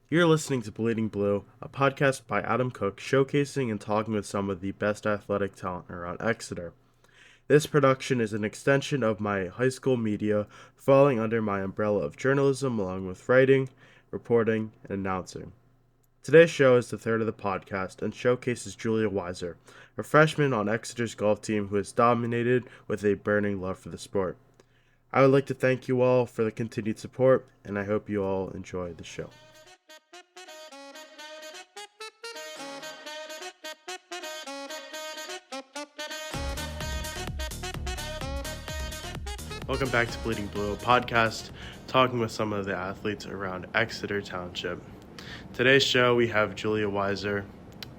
You're listening to Bleeding Blue, a podcast by Adam Cooke showcasing and talking with some of the best athletic talent around Exeter. This production is an extension of my high school media, falling under my umbrella of journalism along with writing, reporting, and announcing. Today's show is the third of the podcast and showcases Giulia Weisser, a freshman on Exeter's golf team who has dominated with a burning love for the sport. I would like to thank you all for the continued support, and I hope you all enjoy the show. Welcome back to Bleeding Blue, a podcast talking with some of the athletes around Exeter Township. Today's show, we have Giulia Weisser.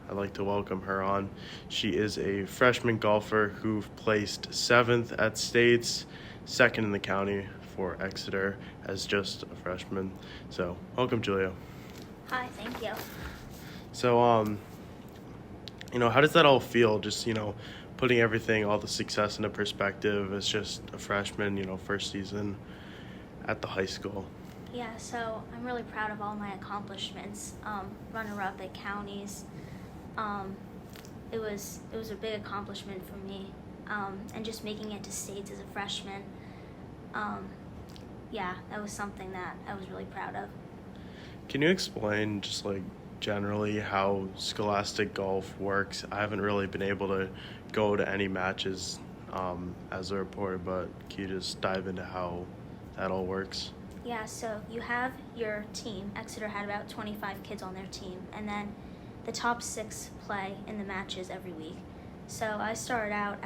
I'd like to welcome her on. She is a freshman golfer who placed 7th at States, 2nd in the county for Exeter as just a freshman. So, welcome, Giulia. Hi, thank you. So, how does that all feel? Just, putting everything, all the success into perspective as just a freshman, first season at the high school. Yeah, so I'm really proud of all my accomplishments. Runner-up at counties. It was a big accomplishment for me, and just making it to states as a freshman. That was something that I was really proud of. Can you explain just generally how scholastic golf works? I haven't really been able to go to any matches as a reporter, but can you just dive into how that all works? Yeah, so you have your team. Exeter had about 25 kids on their team, and then the top 6 play in the matches every week. So I started out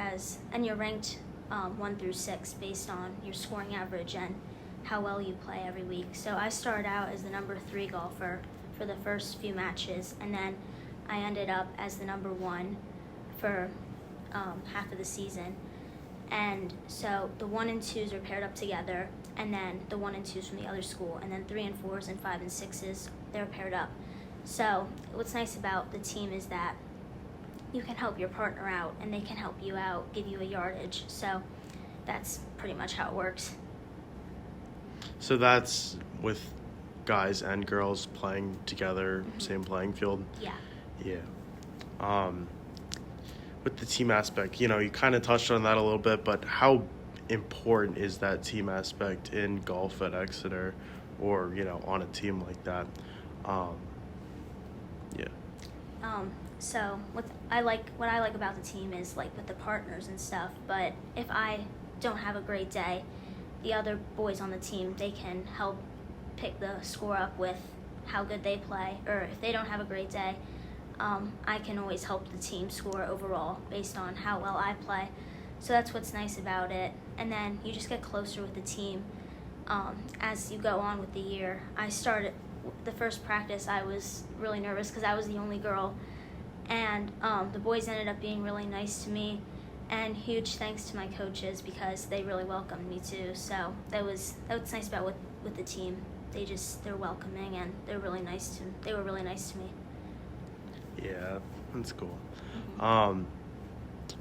and you're ranked 1 through 6 based on your scoring average and how well you play every week. So I started out as the number 3 golfer for the first few matches, and then I ended up as the number 1 for half of the season. And so the 1 and 2s are paired up together, and then the 1 and 2s from the other school, and then 3 and 4s and 5 and 6s, they're paired up. So what's nice about the team is that you can help your partner out, and they can help you out, give you a yardage. So that's pretty much how it works. So that's with guys and girls playing together, same playing field? Yeah. Yeah. With the team aspect, you kind of touched on that a little bit, but how important is that team aspect in golf at Exeter or, on a team like that? So what I like about the team is with the partners and stuff, but if I don't have a great day, the other boys on the team, they can help pick the score up with how good they play, or if they don't have a great day, I can always help the team score overall based on how well I play. So that's what's nice about it. And then you just get closer with the team as you go on with the year. I started the first practice, I was really nervous because I was the only girl, and the boys ended up being really nice to me, and huge thanks to my coaches because they really welcomed me too. So that was nice about with the team. They're welcoming, and they were really nice to me. Yeah, that's cool. Mm-hmm.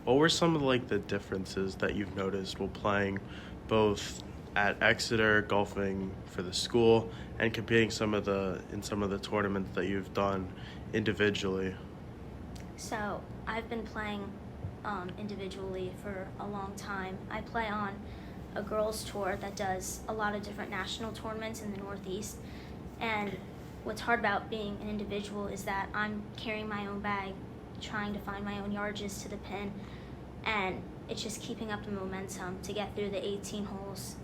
What were some of the differences that you've noticed while playing both at Exeter, golfing for the school, and competing in some of the tournaments that you've done individually? So I've been playing individually for a long time. I play on a girls tour that does a lot of different national tournaments in the Northeast, and what's hard about being an individual is that I'm carrying my own bag, trying to find my own yardages to the pin, and it's just keeping up the momentum to get through the 18 holes.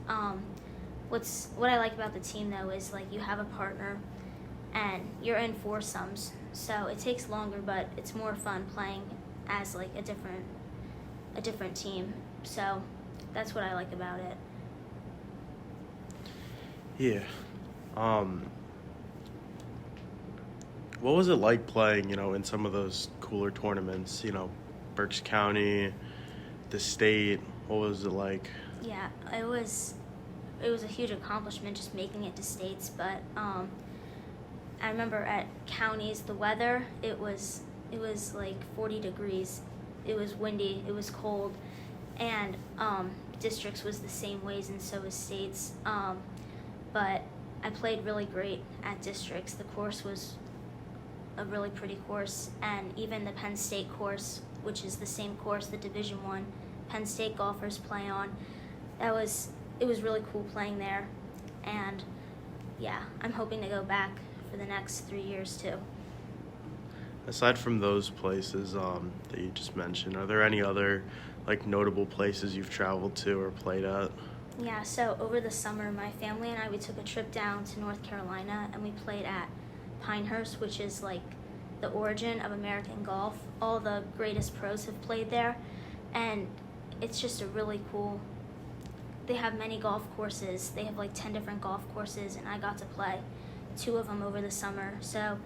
What I like about the team though is you have a partner and you're in foursomes, so it takes longer, but it's more fun playing as a different team. So that's what I like about it. Yeah. What was it like playing, in some of those cooler tournaments, Berks County, the state? What was it like? Yeah, it was a huge accomplishment just making it to states, but I remember at counties the weather, it was 40 degrees. It was windy, it was cold, and districts was the same ways, and so was states. But I played really great at districts. The course was a really pretty course, and even the Penn State course, which is the same course the Division I Penn State golfers play on, it was really cool playing there. And yeah, I'm hoping to go back for the next 3 years too. Aside from those places that you just mentioned, are there any other notable places you've traveled to or played at? Yeah, so over the summer, my family and I, we took a trip down to North Carolina, and we played at Pinehurst, which is the origin of American golf. All the greatest pros have played there, and it's just a really cool, they have many golf courses. They have 10 different golf courses, and I got to play 2 of them over the summer, so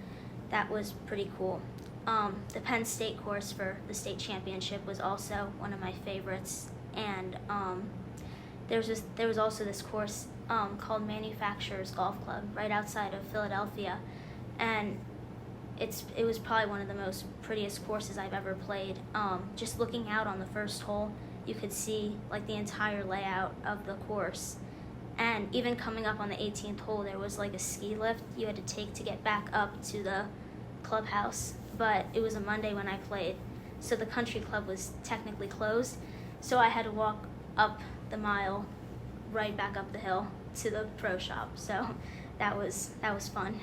that was pretty cool. The Penn State course for the state championship was also one of my favorites, and there was also this course called Manufacturers Golf Club right outside of Philadelphia, and it was probably one of the most prettiest courses I've ever played. Just looking out on the first hole, you could see the entire layout of the course, and even coming up on the 18th hole, there was a ski lift you had to take to get back up to the clubhouse. But it was a Monday when I played, so the country club was technically closed, so I had to walk up the mile right back up the hill to the pro shop. So that was fun.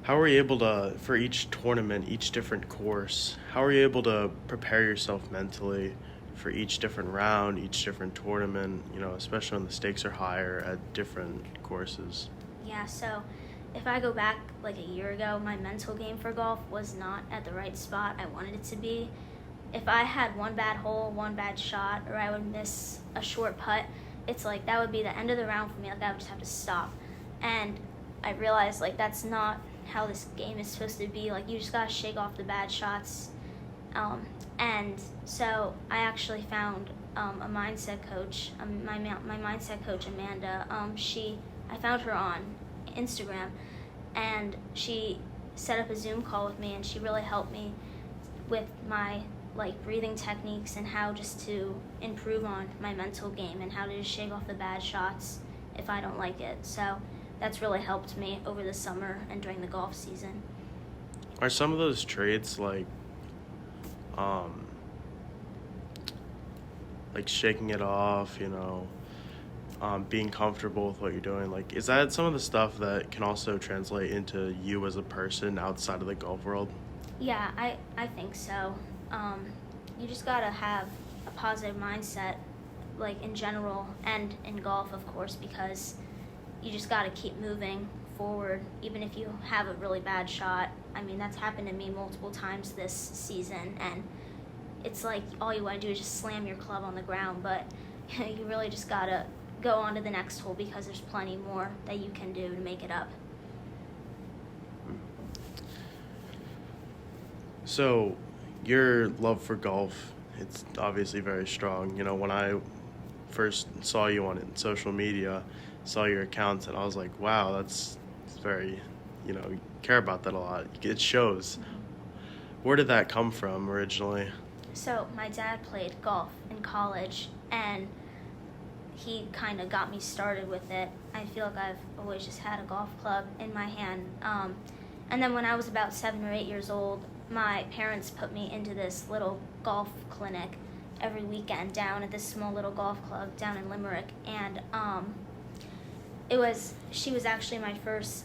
How were you able to, for each tournament, each different course, how were you able to prepare yourself mentally for each different round, each different tournament, especially when the stakes are higher at different courses? Yeah, so if I go back a year ago, my mental game for golf was not at the right spot I wanted it to be. If I had one bad hole, one bad shot, or I would miss a short putt, it's that would be the end of the round for me. I would just have to stop. And I realized that's not how this game is supposed to be. You just gotta shake off the bad shots. And so I actually found a mindset coach, my mindset coach Amanda. I found her on Instagram, and she set up a Zoom call with me, and she really helped me with my breathing techniques and how just to improve on my mental game and how to just shake off the bad shots if I don't like it. So that's really helped me over the summer and during the golf season. Are some of those traits shaking it off, being comfortable with what you're doing, is that some of the stuff that can also translate into you as a person outside of the golf world? Yeah, I think so. You just gotta have a positive mindset, in general and in golf, of course, because you just gotta keep moving forward, even if you have a really bad shot. I mean, that's happened to me multiple times this season, and it's all you want to do is just slam your club on the ground, but you really just gotta go on to the next hole because there's plenty more that you can do to make it up. So your love for golf, it's obviously very strong. When I first saw you on social media, saw your accounts, and I was like, wow, that's very, you care about that a lot. It shows. Where did that come from originally? So my dad played golf in college, and he kind of got me started with it. I feel like I've always just had a golf club in my hand. And then when I was about 7 or 8 years old, my parents put me into this little golf clinic every weekend down at this small little golf club down in Limerick. And she was actually my first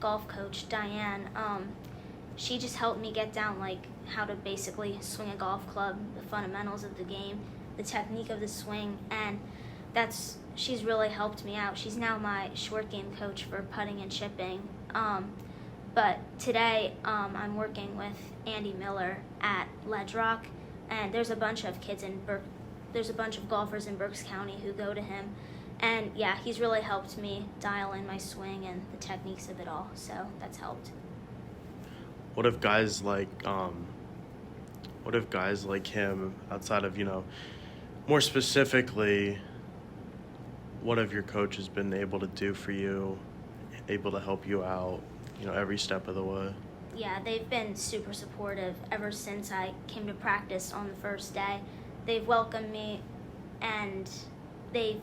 golf coach, Diane. She just helped me get down how to basically swing a golf club, the fundamentals of the game, the technique of the swing, and she's really helped me out. She's now my short game coach for putting and chipping. But today I'm working with Andy Miller at Ledge Rock, and there's a bunch of golfers in Berks County who go to him. And yeah, he's really helped me dial in my swing and the techniques of it all, so that's helped. What if guys like him, outside of, more specifically, what have your coaches been able to do for you, able to help you out, every step of the way? Yeah, they've been super supportive ever since I came to practice on the first day. They've welcomed me, and they've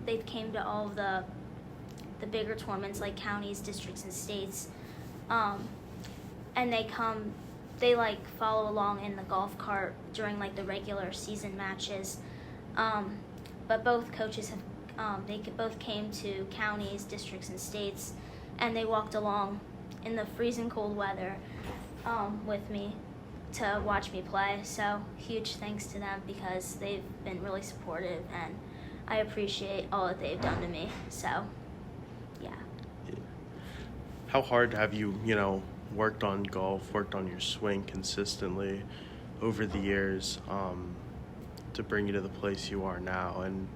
they've came to all of the bigger tournaments like counties, districts, and states, and they like follow along in the golf cart during like the regular season matches. But both coaches have they both came to counties, districts, and states, and they walked along in the freezing cold weather with me to watch me play. So huge thanks to them because they've been really supportive, and I appreciate all that they've done to me. So yeah. How hard have you, worked on golf, worked on your swing consistently over the years to bring you to the place you are now? And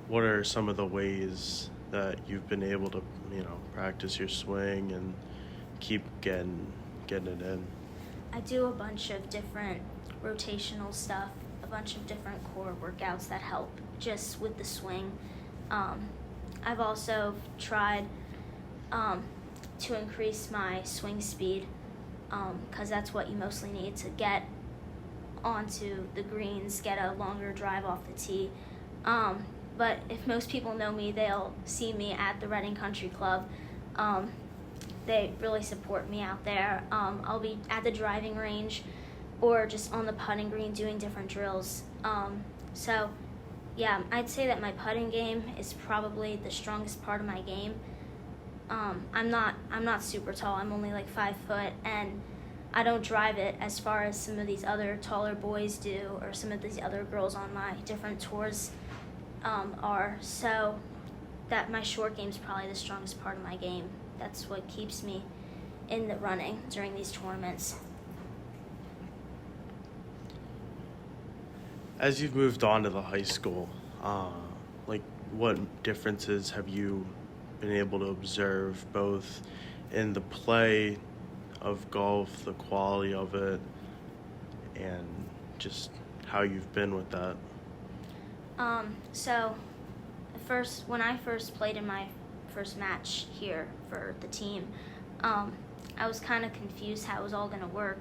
what are some of the ways that you've been able to, practice your swing and keep getting it in? I do a bunch of different rotational stuff, a bunch of different core workouts that help just with the swing. I've also tried to increase my swing speed because that's what you mostly need to get onto the greens, get a longer drive off the tee. But if most people know me, they'll see me at the Reading Country Club. They really support me out there. I'll be at the driving range or just on the putting green doing different drills. So yeah, I'd say that my putting game is probably the strongest part of my game. I'm not super tall. I'm only like 5 foot, and I don't drive it as far as some of these other taller boys do, or some of these other girls on my different tours are. So that my short game is probably the strongest part of my game. That's what keeps me in the running during these tournaments. As you've moved on to the high school, what differences have you been able to observe both in the play of golf, the quality of it, and just how you've been with that? So when I first played in my first match here for the team, I was kind of confused how it was all going to work.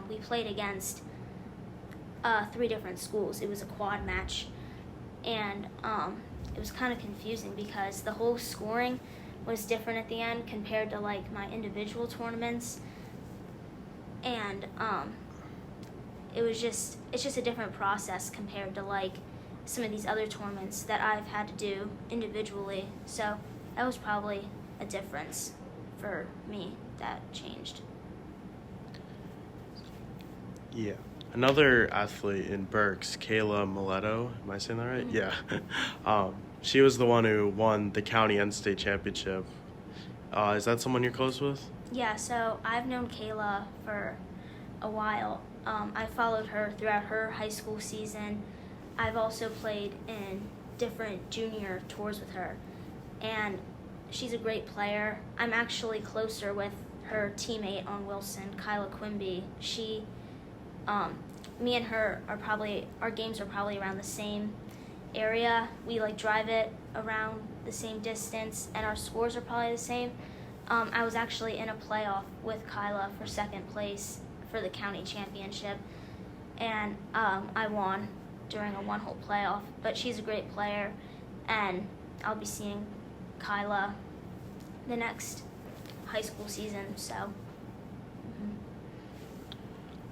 We played against 3 different schools. It was a quad match, and it was kind of confusing because the whole scoring was different at the end compared to like my individual tournaments, and it's just a different process compared to like some of these other tournaments that I've had to do individually. So that was probably a difference for me that changed. Yeah. Another athlete in Berks, Kayla Mileto, am I saying that right? Mm-hmm. Yeah. She was the one who won the county and state championship. Is that someone you're close with? Yeah, so I've known Kayla for a while. I followed her throughout her high school season. I've also played in different junior tours with her, and she's a great player. I'm actually closer with her teammate on Wilson, Kyla Quimby. Me and her our games are probably around the same area. We like drive it around the same distance, and our scores are probably the same. I was actually in a playoff with Kyla for second place for the county championship, and I won during a 1-hole playoff. But she's a great player, and I'll be seeing Kyla the next high school season. So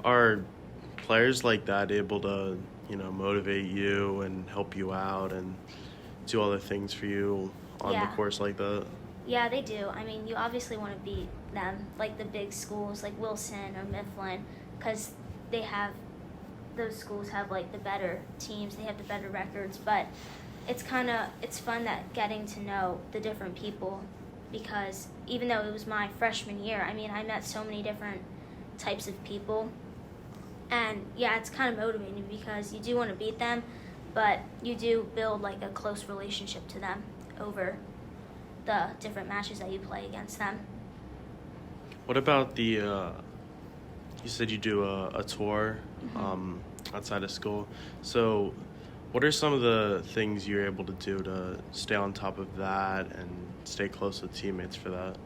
Are players like that able to, motivate you and help you out and do other things for you on the course like that? Yeah, they do. I mean, you obviously want to beat them, like the big schools like Wilson or Mifflin, because those schools have like the better teams, they have the better records. But it's fun that getting to know the different people, because even though it was my freshman year, I mean, I met so many different types of people. And yeah, it's kind of motivating because you do want to beat them, but you do build like a close relationship to them over the different matches that you play against them. What about you said you do a tour outside of school. So what are some of the things you're able to do to stay on top of that and stay close with teammates for that?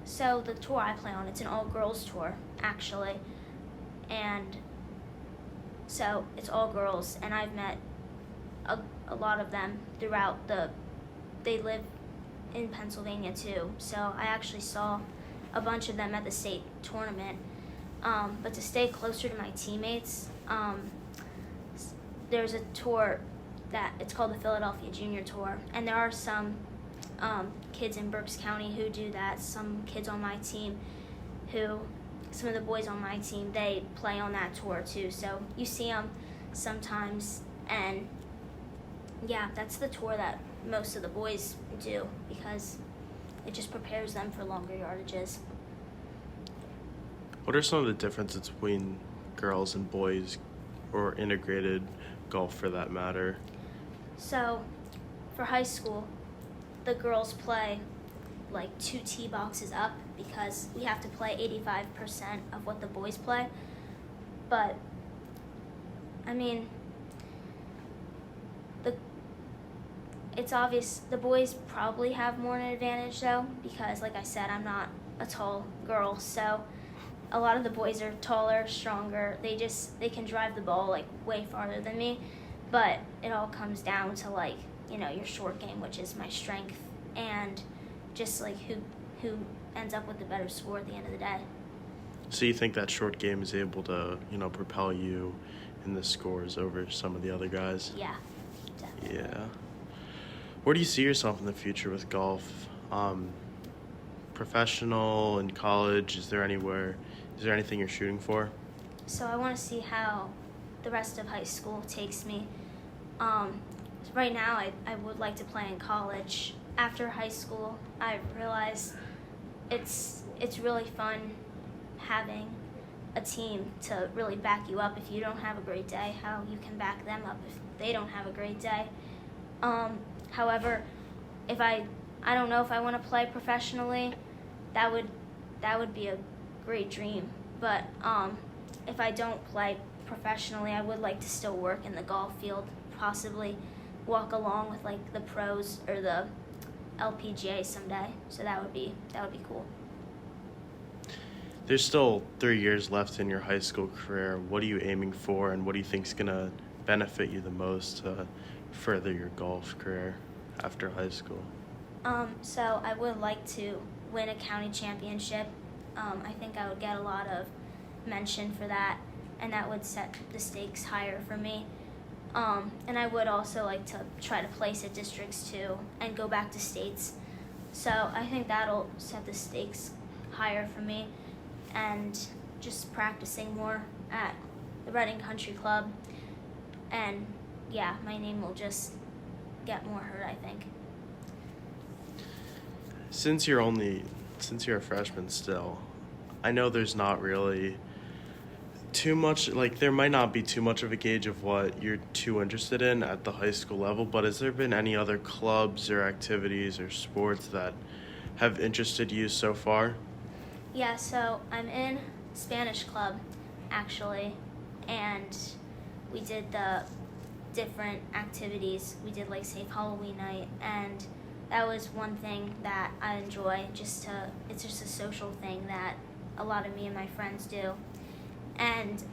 So the tour I play on, it's an all-girls tour, actually. And so it's all girls, and I've met a lot of them throughout they live in Pennsylvania too. So I actually saw a bunch of them at the state tournament. But to stay closer to my teammates, there's a tour that it's called the Philadelphia Junior Tour, and there are some kids in Berks County who do that. Some kids on my team some of the boys on my team, they play on that tour too. So you see them sometimes, and yeah, that's the tour that most of the boys do because it just prepares them for longer yardages. What are some of the differences between girls and boys, or integrated golf for that matter? So for high school, the girls play like 2 tee boxes up because we have to play 85% of what the boys play. But I mean, it's obvious the boys probably have more an advantage though, because like I said, I'm not a tall girl, so a lot of the boys are taller, stronger. They can drive the ball like way farther than me, but it all comes down to like, your short game, which is my strength, and just like who ends up with the better score at the end of the day. So you think that short game is able to, propel you in the scores over some of the other guys? Yeah, definitely. Yeah. Where do you see yourself in the future with golf? Professional, in college? Is there anything you're shooting for? So I want to see how the rest of high school takes me. Right now, I would like to play in college. After high school, I realized it's really fun having a team to really back you up if you don't have a great day, how you can back them up if they don't have a great day. However, if I don't know if I want to play professionally, that would be a great dream. But if I don't play professionally, I would like to still work in the golf field, possibly walk along with like the pros or the LPGA someday. So that would be cool. There's still 3 years left in your high school career. What are you aiming for, and what do you think is going to benefit you the most to further your golf career after high school? So I would like to win a county championship. I think I would get a lot of mention for that, and that would set the stakes higher for me. And I would also like to try to place at districts too and go back to states. So I think that'll set the stakes higher for me, and just practicing more at the Reading Country Club. And yeah, my name will just get more heard, I think. Since you're a freshman still, I know there's not really too much, like there might not be too much of a gauge of what you're too interested in at the high school level, but has there been any other clubs or activities or sports that have interested you so far? Yeah, so I'm in Spanish club, actually, and we did the different activities. We did like Safe Halloween night, and that was one thing that I enjoy. It's just a social thing that a lot of me and my friends do. And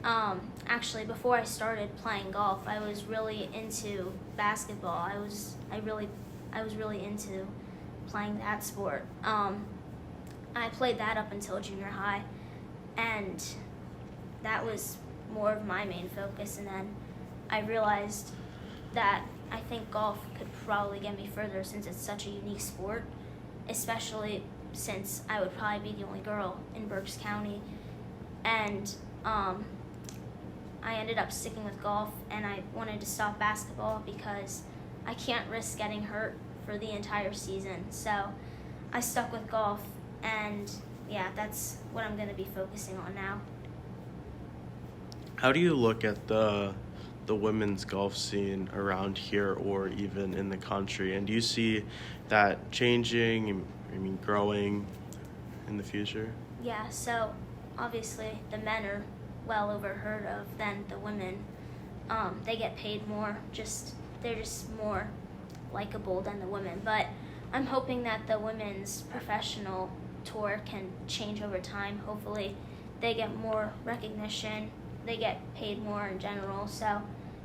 actually, before I started playing golf, I was really into basketball. I was really into playing that sport. I played that up until junior high, and that was more of my main focus. And then I realized that I think golf could probably get me further since it's such a unique sport, especially since I would probably be the only girl in Berks County. And I ended up sticking with golf, and I wanted to stop basketball because I can't risk getting hurt for the entire season. So I stuck with golf, and yeah, that's what I'm going to be focusing on now. How do you look at the women's golf scene around here or even in the country, and do you see that changing, growing in the future? Yeah, so obviously the men are well overheard of than the women. They get paid more, they're just more likable than the women. But I'm hoping that the women's professional tour can change over time. Hopefully they get more recognition, they get paid more in general. So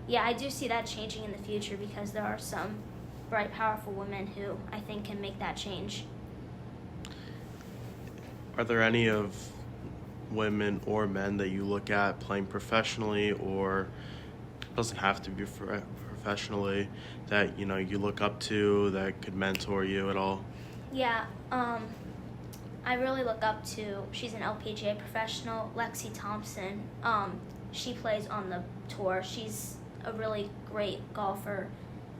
Yeah, I do see that changing in the future because there are some bright, powerful women who I think can make that change. Are there any of women or men that you look at playing professionally, or doesn't have to be professionally, that you look up to, that could mentor you at all? Yeah, I really look up to, she's an LPGA professional, Lexi Thompson. She plays on the tour. She's a really great golfer,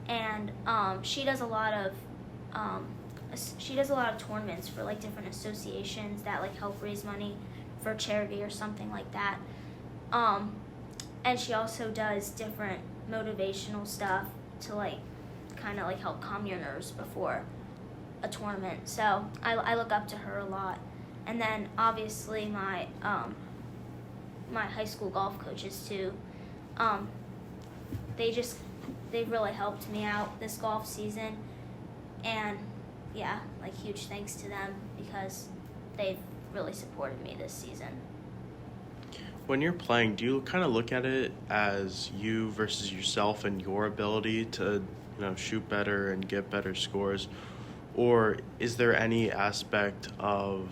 and she does a lot of tournaments for like different associations that like help raise money for charity or something like that. And she also does different motivational stuff to like kind of like help calm your nerves before a tournament. So I look up to her a lot. And then obviously my high school golf coaches too. They've really helped me out this golf season, and yeah, like huge thanks to them because they've really supported me this season. When you're playing, do you kind of look at it as you versus yourself and your ability to, shoot better and get better scores? Or is there any aspect of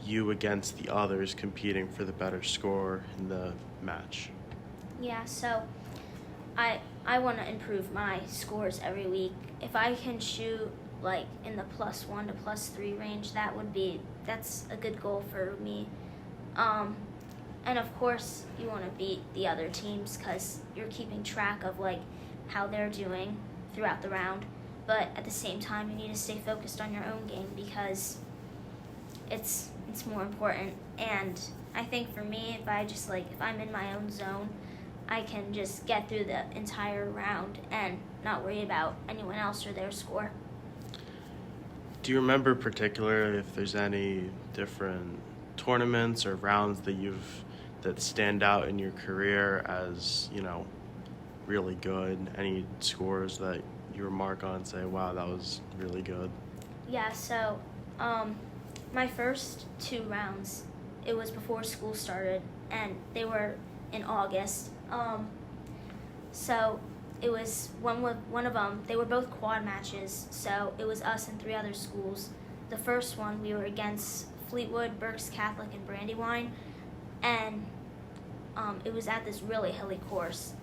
you against the others competing for the better score in the match? Yeah, so I want to improve my scores every week. If I can shoot like in the +1 to +3 range, that's a good goal for me. And of course, you want to beat the other teams because you're keeping track of like how they're doing throughout the round. But at the same time, you need to stay focused on your own game because it's more important. And I think for me, if I'm in my own zone, I can just get through the entire round and not worry about anyone else or their score. Do you remember particularly if there's any different tournaments or rounds that stand out in your career as, really good? Any scores that you remark on and say, wow, that was really good? Yeah, so my first 2 rounds, it was before school started, and they were in August. So it was one of them. They were both quad matches, so it was us and 3 other schools. The first one we were against Fleetwood, Berks Catholic, and Brandywine, and it was at this really hilly course.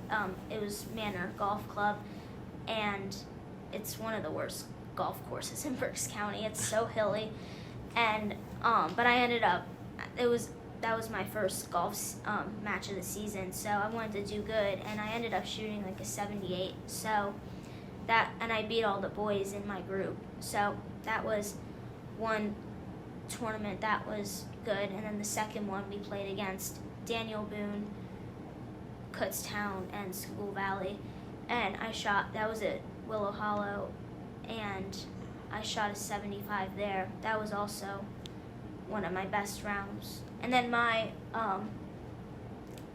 It was Manor Golf Club, and it's one of the worst golf courses in Berks County. It's so hilly, and but I ended up that was my first golf match of the season, so I wanted to do good, and I ended up shooting like a 78. So and I beat all the boys in my group. So that was one tournament that was good, and then the second one we played against Daniel Boone, Kutztown, and School Valley, and that was at Willow Hollow, and I shot a 75 there. That was also one of my best rounds. And then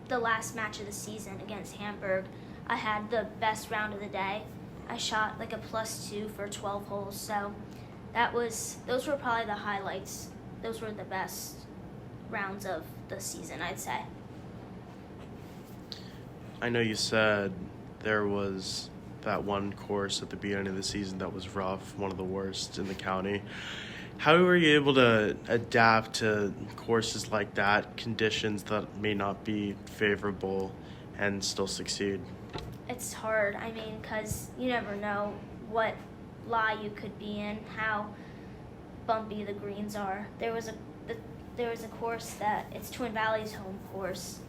the last match of the season against Hamburg, I had the best round of the day. I shot like a +2 for 12 holes, so those were probably the highlights. Those were the best rounds of the season, I'd say. I know you said there was that one course at the beginning of the season that was rough, one of the worst in the county. How were you able to adapt to courses like that, conditions that may not be favorable, and still succeed? It's hard, because you never know what lie you could be in, how bumpy the greens are. There was a course it's Twin Valley's home course,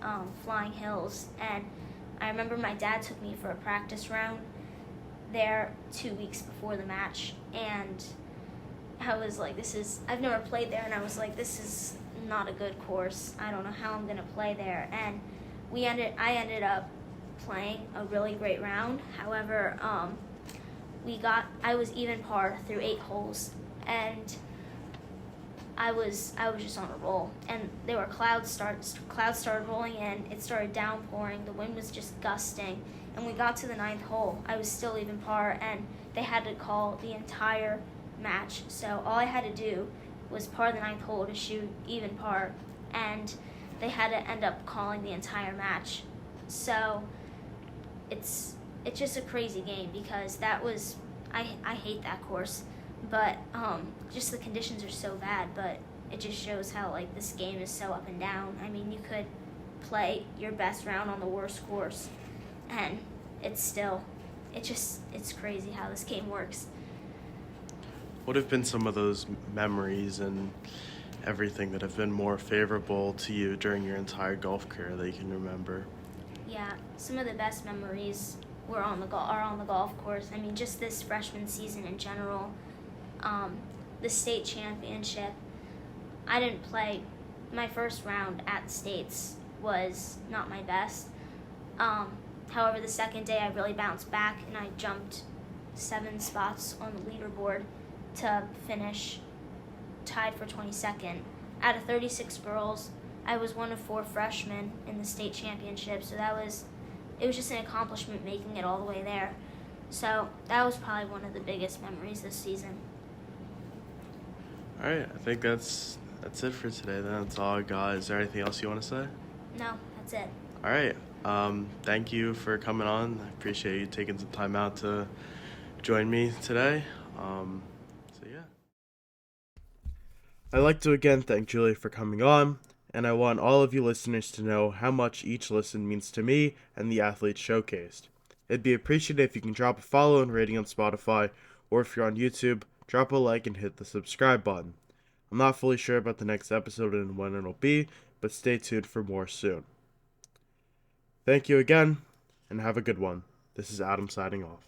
Flying Hills, and I remember my dad took me for a practice round there 2 weeks before the match, and I was like, I've never played there, and I was like, this is not a good course. I don't know how I'm going to play there. And I ended up playing a really great round. However, I was even par through 8 holes, and I was just on a roll. And there were clouds started rolling in. It started downpouring. The wind was just gusting. And we got to the 9th hole. I was still even par, and they had to call the entire match. So all I had to do was par the 9th hole to shoot even par, and they had to end up calling the entire match. So it's just a crazy game because that was I hate that course, but just the conditions are so bad. But it just shows how like this game is so up and down. I mean, you could play your best round on the worst course, and it's crazy how this game works. What have been some of those memories and everything that have been more favorable to you during your entire golf career that you can remember? Yeah, some of the best memories were are on the golf course. I mean, just this freshman season in general, the state championship. I didn't play. My first round at the states was not my best. However, the second day I really bounced back and I jumped 7 spots on the leaderboard to finish tied for 22nd. Out of 36 girls, I was one of 4 freshmen in the state championship, so it was just an accomplishment making it all the way there. So that was probably one of the biggest memories this season. All right, I think that's it for today. Then that's all I got. Is there anything else you want to say? No, that's it. All right. Thank you for coming on. I appreciate you taking some time out to join me today. So yeah. I'd like to again thank Julia for coming on, and I want all of you listeners to know how much each listen means to me and the athletes showcased. It'd be appreciated if you can drop a follow and rating on Spotify, or if you're on YouTube, drop a like and hit the subscribe button. I'm not fully sure about the next episode and when it'll be, but stay tuned for more soon. Thank you again, and have a good one. This is Adam signing off.